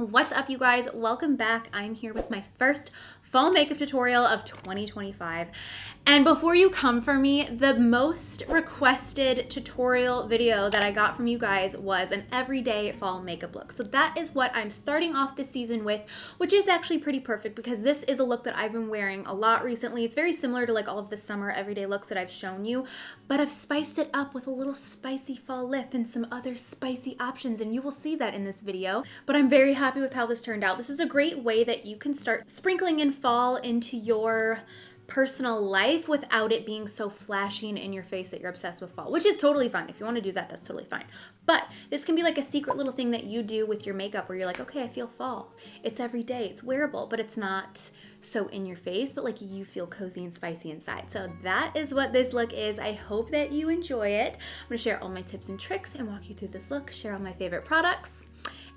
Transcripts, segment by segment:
What's up, you guys? Welcome back. I'm here with my first fall makeup tutorial of 2025. And before you come for me, the most requested tutorial video that I got from you guys was an everyday fall makeup look. So that is what I'm starting off this season with, which is actually pretty perfect because this is a look that I've been wearing a lot recently. It's very similar to like all of the summer everyday looks that I've shown you, but I've spiced it up with a little spicy fall lip and some other spicy options, and you will see that in this video. But I'm very happy with how this turned out. This is a great way that you can start sprinkling in fall into your personal life without it being so flashy and in your face that you're obsessed with fall, which is totally fine. If you want to do that, that's totally fine. But this can be like a secret little thing that you do with your makeup where you're like, okay, I feel fall. It's every day, it's wearable, but it's not so in your face, but like you feel cozy and spicy inside. So that is what this look is. I hope that you enjoy it. I'm gonna share all my tips and tricks and walk you through this look, share all my favorite products.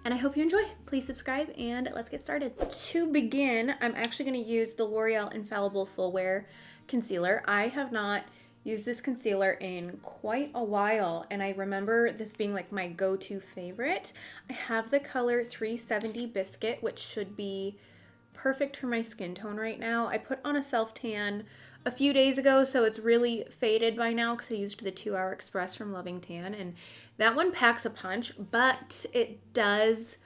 And I hope you enjoy. Please subscribe and let's get started. To begin, I'm actually going to use the L'Oreal Infallible Full Wear Concealer. I have not used this concealer in quite a while, and I remember this being like my go-to favorite. I have the color 370 Biscuit, which should be perfect for my skin tone right now. I put on a self-tan a few days ago, so it's really faded by now because I used the 2 Hour Express from Loving Tan, and that one packs a punch, but it does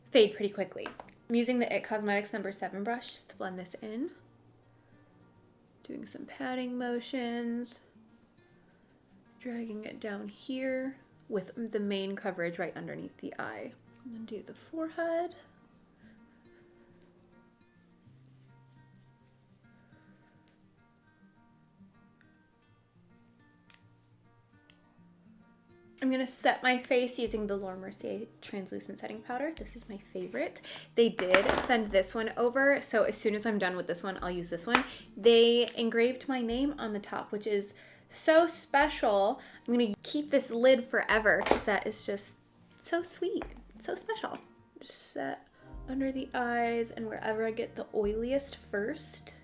fade pretty quickly. I'm using the IT Cosmetics number 7 brush just to blend this in. Doing some patting motions, dragging it down here with the main coverage right underneath the eye. And then do the forehead. I'm going to set my face using the Laura Mercier Translucent Setting Powder. This is my favorite. They did send this one over, so as soon as I'm done with this one, I'll use this one. They engraved my name on the top, which is so special. I'm going to keep this lid forever because that is just so sweet, so special. Just set under the eyes and wherever I get the oiliest first.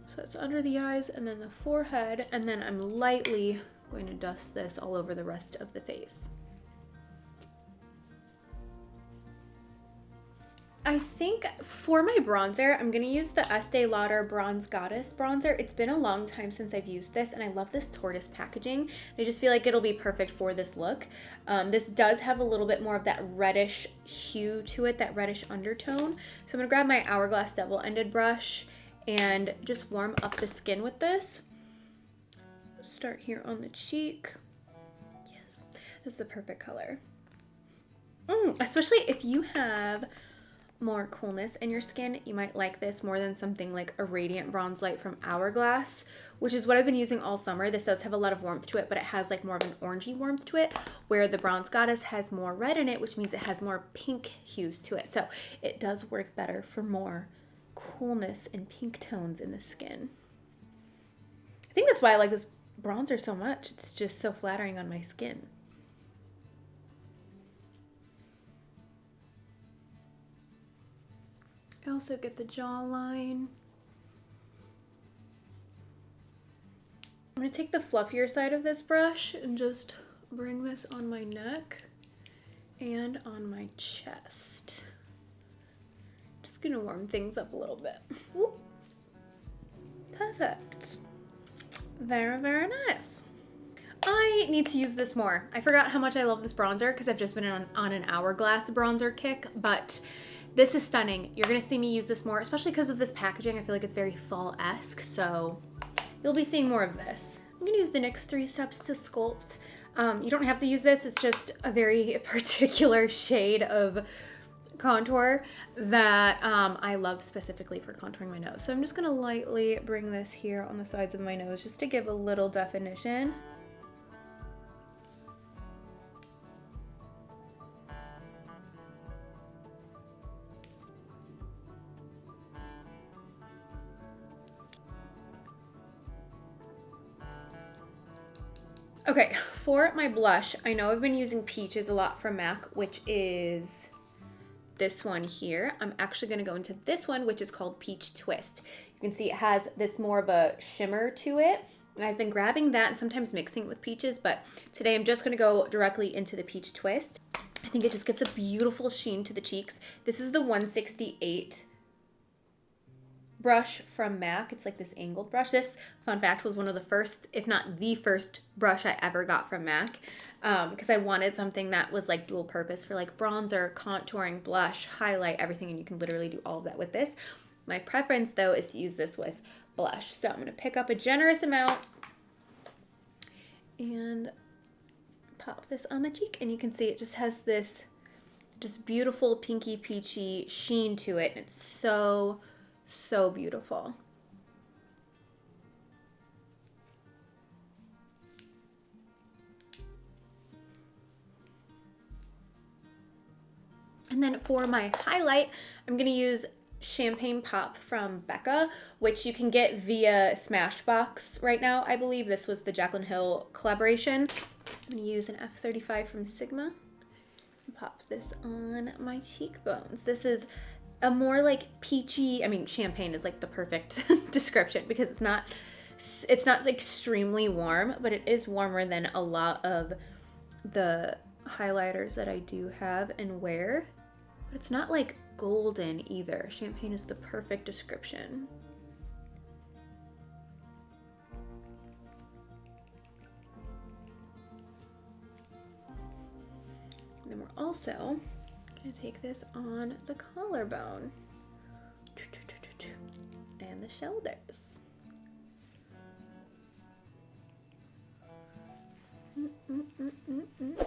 So it's under the eyes and then the forehead, and then I'm lightly going to dust this all over the rest of the face. I think for my bronzer, I'm going to use the Estee Lauder Bronze Goddess bronzer. It's been a long time since I've used this, and I love this tortoise packaging. I just feel like it'll be perfect for this look. This does have a little bit more of that reddish hue to it, that reddish undertone. So I'm going to grab my Hourglass double-ended brush and just warm up the skin with this. Start here on the cheek. Yes, this is the perfect color. Especially if you have more coolness in your skin, you might like this more than something like a Radiant Bronze Light from Hourglass, which is what I've been using all summer. This does have a lot of warmth to it, but it has like more of an orangey warmth to it, where the Bronze Goddess has more red in it, which means it has more pink hues to it. So it does work better for more coolness and pink tones in the skin. I think that's why I like this bronzer so much. It's just so flattering on my skin. I also get the jawline. I'm going to take the fluffier side of this brush and just bring this on my neck and on my chest. Just going to warm things up a little bit. Whoop. Perfect. Very, very nice. I need to use this more. I forgot how much I love this bronzer because I've just been on an Hourglass bronzer kick, but this is stunning. You're going to see me use this more, especially because of this packaging. I feel like it's very fall-esque, so you'll be seeing more of this. I'm going to use the NYX 3 Steps to sculpt. You don't have to use this. It's just a very particular shade of contour that I love specifically for contouring my nose. So I'm just going to lightly bring this here on the sides of my nose just to give a little definition. Okay, for my blush, I know I've been using Peaches a lot from MAC, which is this one here. I'm actually going to go into this one, which is called Peach Twist. You can see it has this more of a shimmer to it, and I've been grabbing that and sometimes mixing it with Peaches, but today I'm just going to go directly into the Peach Twist. I think it just gives a beautiful sheen to the cheeks. This is the 168 brush from MAC. It's like this angled brush. This, fun fact, was one of the first, if not the first brush I ever got from MAC, because I wanted something that was like dual purpose for like bronzer, contouring, blush, highlight, everything, and you can literally do all of that with this. My preference though is to use this with blush. So I'm going to pick up a generous amount and pop this on the cheek, and you can see it just has this just beautiful pinky peachy sheen to it, and it's so beautiful. And then for my highlight, I'm going to use Champagne Pop from Becca, which you can get via Smashbox right now. I believe this was the Jaclyn Hill collaboration. I'm going to use an F35 from Sigma and pop this on my cheekbones. This is a more like peachy, I mean, champagne is like the perfect description because it's not extremely warm, but it is warmer than a lot of the highlighters that I do have and wear. But it's not like golden either. Champagne is the perfect description. And then we're also going to take this on the collarbone and the shoulders.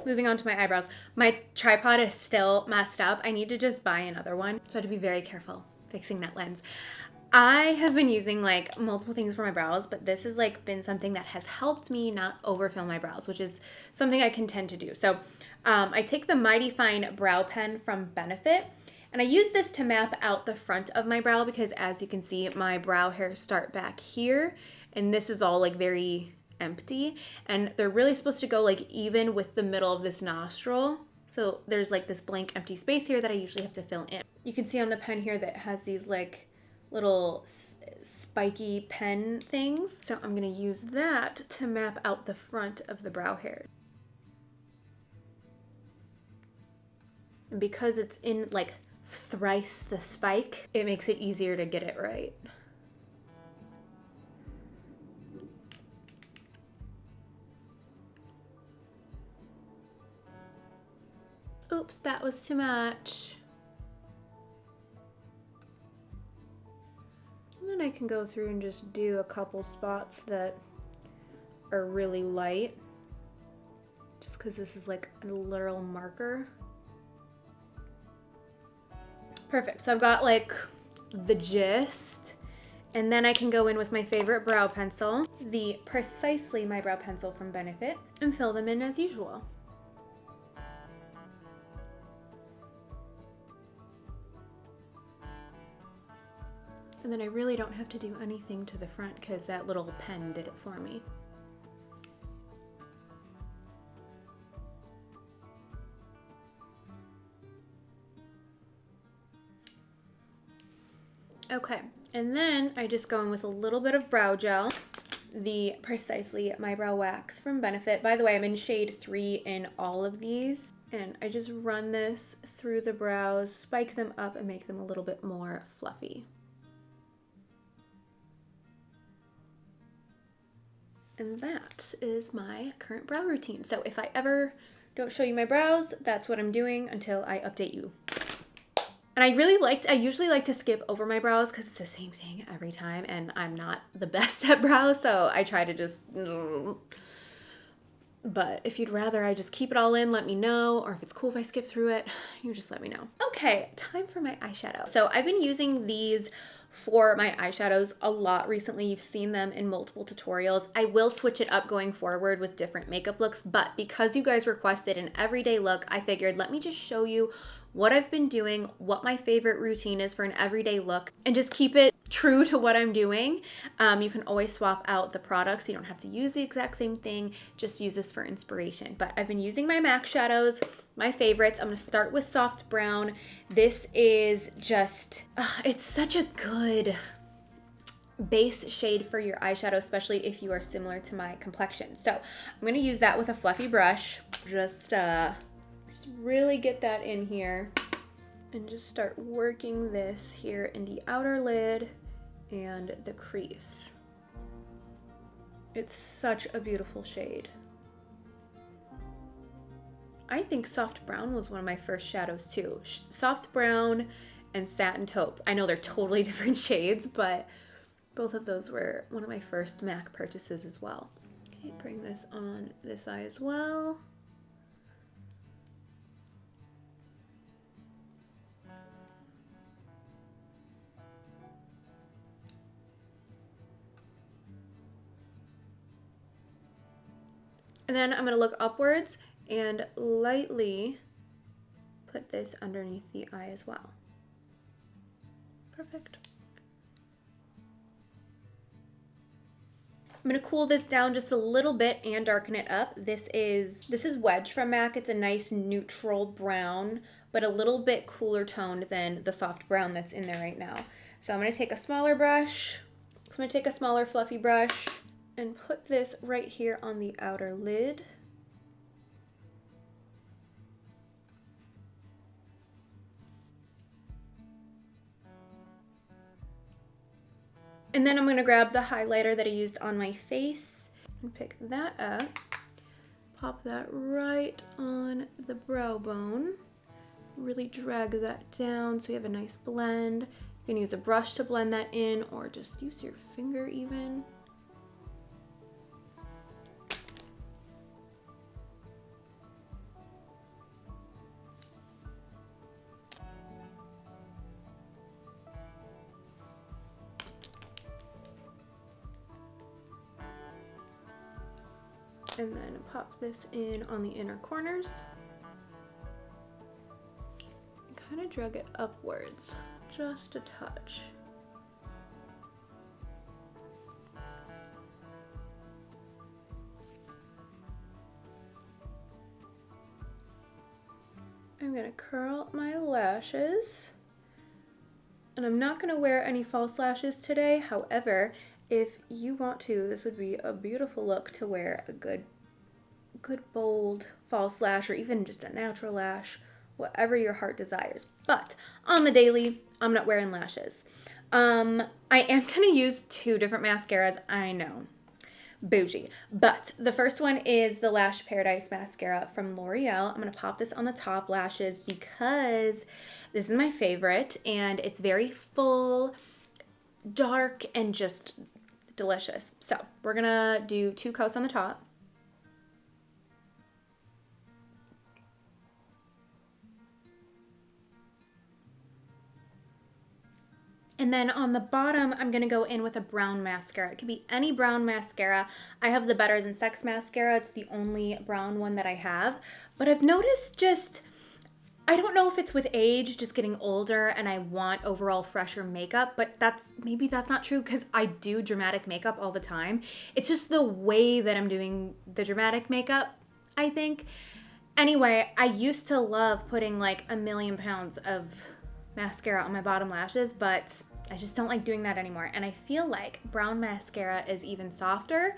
Moving on to my eyebrows. My tripod is still messed up. I need to just buy another one. So I have to be very careful fixing that lens. I have been using like multiple things for my brows, but this has like been something that has helped me not overfill my brows, which is something I can tend to do. So I take the Mighty Fine brow pen from Benefit, and I use this to map out the front of my brow because as you can see, my brow hairs start back here, and this is all like very empty, and they're really supposed to go like even with the middle of this nostril. So there's like this blank empty space here that I usually have to fill in. You can see on the pen here that it has these like little spiky pen things. So I'm gonna use that to map out the front of the brow hair. And because it's in like thrice the spike, it makes it easier to get it right. Oops, that was too much. And then I can go through and just do a couple spots that are really light, just because this is like a literal marker. Perfect, so I've got like the gist, and then I can go in with my favorite brow pencil, the Precisely My Brow Pencil from Benefit, and fill them in as usual. And then I really don't have to do anything to the front because that little pen did it for me. Okay, and then I just go in with a little bit of brow gel, the Precisely My Brow Wax from Benefit. By the way, I'm in shade 3 in all of these. And I just run this through the brows, spike them up, and make them a little bit more fluffy. And that is my current brow routine. So if I ever don't show you my brows, that's what I'm doing until I update you. And I usually like to skip over my brows because it's the same thing every time, and I'm not the best at brows, so I try to just, but if you'd rather I just keep it all in, let me know, or if it's cool if I skip through it, you just let me know. Okay, time for my eyeshadow. So I've been using these for my eyeshadows a lot recently. You've seen them in multiple tutorials. I will switch it up going forward with different makeup looks, but because you guys requested an everyday look, I figured let me just show you what I've been doing, what my favorite routine is for an everyday look, and just keep it true to what I'm doing. You can always swap out the products. You don't have to use the exact same thing. Just use this for inspiration. But I've been using my MAC shadows, my favorites. I'm going to start with Soft Brown. This is just, it's such a good base shade for your eyeshadow, especially if you are similar to my complexion. So I'm going to use that with a fluffy brush. Just Just really get that in here and just start working this here in the outer lid and the crease. It's such a beautiful shade. I think soft brown was one of my first shadows too. Soft brown and satin taupe. I know they're totally different shades, but both of those were one of my first MAC purchases as well. Okay, bring this on this eye as well. And then I'm gonna look upwards and lightly put this underneath the eye as well. Perfect. I'm gonna cool this down just a little bit and darken it up. This is Wedge from MAC. It's a nice neutral brown, but a little bit cooler toned than the soft brown that's in there right now. So I'm gonna take a smaller brush. I'm gonna take a smaller fluffy brush and put this right here on the outer lid. And then I'm gonna grab the highlighter that I used on my face and pick that up, pop that right on the brow bone, really drag that down so we have a nice blend. You can use a brush to blend that in or just use your finger even. And then pop this in on the inner corners. Kind of drag it upwards, just a touch. I'm gonna curl my lashes. And I'm not gonna wear any false lashes today. However, if you want to, this would be a beautiful look to wear a good bold false lash or even just a natural lash, whatever your heart desires. But on the daily, I'm not wearing lashes. I am gonna use two different mascaras, I know. Bougie. But the first one is the Lash Paradise mascara from L'Oreal. I'm gonna pop this on the top lashes because this is my favorite and it's very full, dark, and just delicious. So we're gonna do 2 coats on the top. And then on the bottom, I'm gonna go in with a brown mascara. It could be any brown mascara. I have the Better Than Sex mascara. It's the only brown one that I have. But I've noticed I don't know if it's with age, just getting older and I want overall fresher makeup, but maybe that's not true because I do dramatic makeup all the time. It's just the way that I'm doing the dramatic makeup, I think. Anyway, I used to love putting like a million pounds of mascara on my bottom lashes, but I just don't like doing that anymore. And I feel like brown mascara is even softer,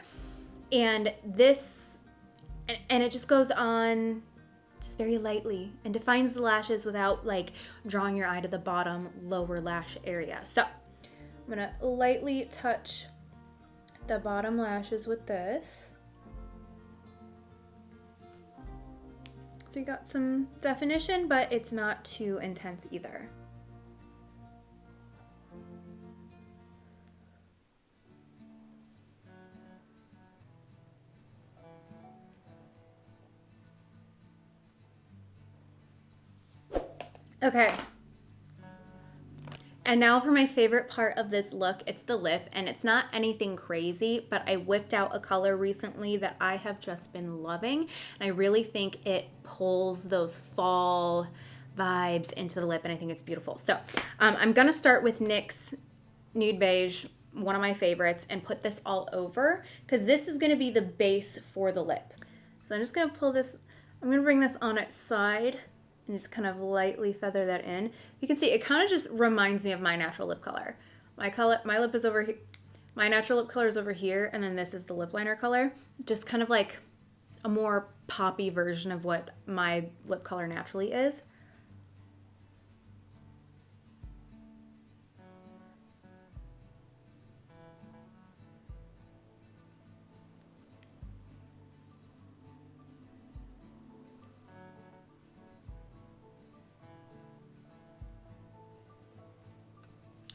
and it just goes on just very lightly and defines the lashes without like drawing your eye to the bottom lower lash area. So I'm gonna lightly touch the bottom lashes with this. So you got some definition, but it's not too intense either. Okay. And now for my favorite part of this look, it's the lip, and it's not anything crazy, but I whipped out a color recently that I have just been loving, and I really think it pulls those fall vibes into the lip, and I think it's beautiful. So I'm gonna start with NYX Nude Beige, one of my favorites, and put this all over, because this is gonna be the base for the lip. So I'm just gonna pull this, I'm gonna bring this on its side, and just kind of lightly feather that in. You can see it kind of just reminds me of my natural lip color. My lip is over here. My natural lip color is over here, and then this is the lip liner color. Just kind of like a more poppy version of what my lip color naturally is.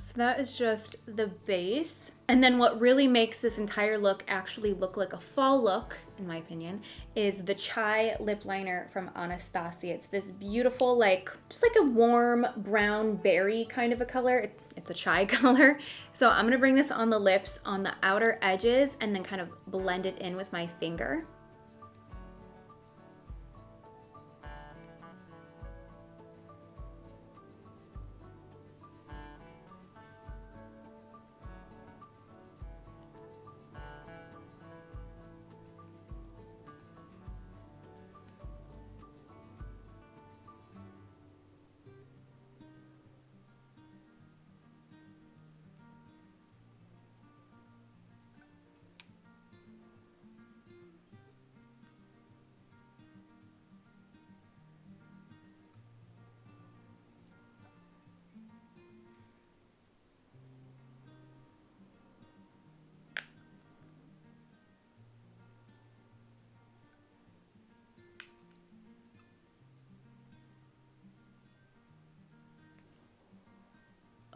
So that is just the base. And then what really makes this entire look actually look like a fall look, in my opinion, is the Chai lip liner from Anastasia. It's this beautiful, like, just like a warm brown berry kind of a color. It's a chai color. So I'm gonna bring this on the lips on the outer edges and then kind of blend it in with my finger.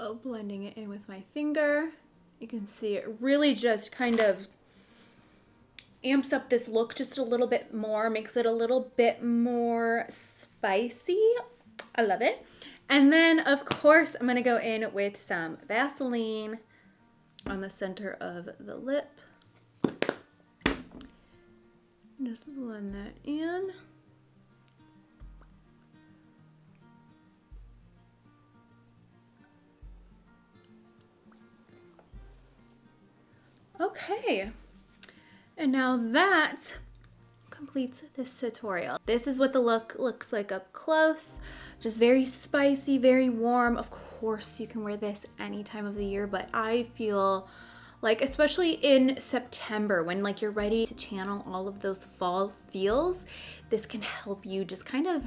Oh, blending it in with my finger. You can see it really just kind of amps up this look just a little bit more, makes it a little bit more spicy. I love it. And then, of course, I'm gonna go in with some Vaseline on the center of the lip. Just blend that in. Okay, and now that completes this tutorial. This is what the look looks like up close. Just very spicy, very warm. Of course, you can wear this any time of the year, but I feel like, especially in September, when like you're ready to channel all of those fall feels, this can help you just kind of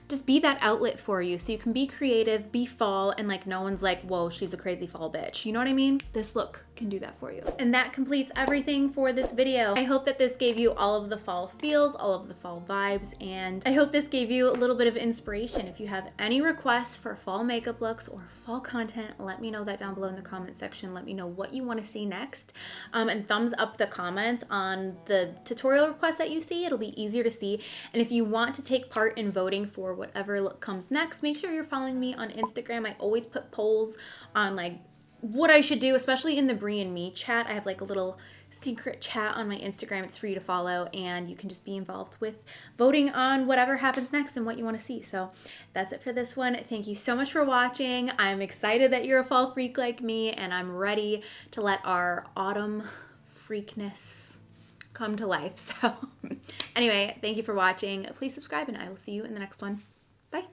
just be that outlet for you, so you can be creative, be fall, and like no one's like, whoa, she's a crazy fall bitch. You know what I mean? This look can do that for you. And that completes everything for this video. I hope that this gave you all of the fall feels, all of the fall vibes, and I hope this gave you a little bit of inspiration. If you have any requests for fall makeup looks or fall content, let me know that down below in the comment section. Let me know what you want to see next, and thumbs up the comments on the tutorial requests that you see. It'll be easier to see. And if you want to take part in voting for whatever look comes next, make sure you're following me on Instagram. I always put polls on like what I should do, especially in the Brie and me chat. I have like a little secret chat on my Instagram. It's free to follow, and you can just be involved with voting on whatever happens next and what you want to see. So that's it for this one. Thank you so much for watching. I'm excited that you're a fall freak like me, and I'm ready to let our autumn freakness come to life. So anyway, thank you for watching. Please subscribe, and I will see you in the next one. Bye.